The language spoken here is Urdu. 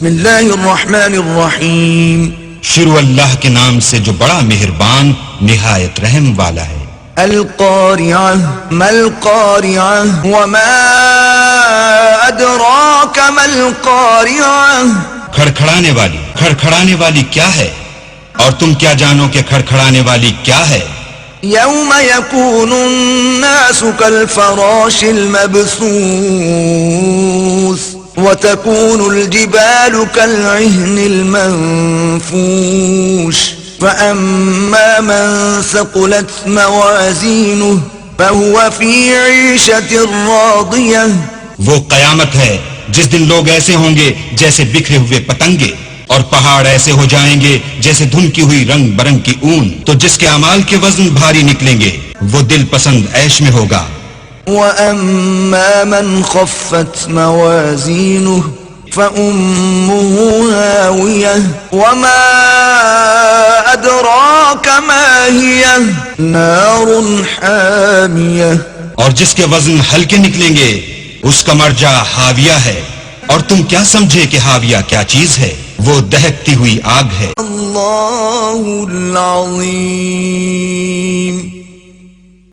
بسم اللہ الرحمن الرحیم. شروع اللہ کے نام سے جو بڑا مہربان نہایت رحم والا ہے. القارعہ ما القارعہ وما ادراک ما القارعہ. کھڑکھڑانے والی کیا ہے اور تم کیا جانو کہ کھڑکھڑانے والی کیا ہے. یوم یکون الناس کالفراش المبثوث وتكون الجبال كالعهن المنفوش فأما من ثقلت موازينه فهو في عيشة راضية. وہ قیامت ہے جس دن لوگ ایسے ہوں گے جیسے بکھرے ہوئے پتنگے اور پہاڑ ایسے ہو جائیں گے جیسے دھنکی ہوئی رنگ برنگ کی اون. تو جس کے اعمال کے وزن بھاری نکلیں گے وہ دل پسند عیش میں ہوگا. وَأَمَّا مَنْ خَفَّتْ مَوَازِينُهُ فَأُمُّهُ هَاوِيَةٌ وَمَا أَدْرَاكَ مَا هِيَهْ نَارٌ حَامِيَةٌ. اور جس کے وزن ہلکے نکلیں گے اس کا مرجع حاویہ ہے. اور تم کیا سمجھے کہ حاویہ کیا چیز ہے؟ وہ دہکتی ہوئی آگ ہے. اللہ العظیم.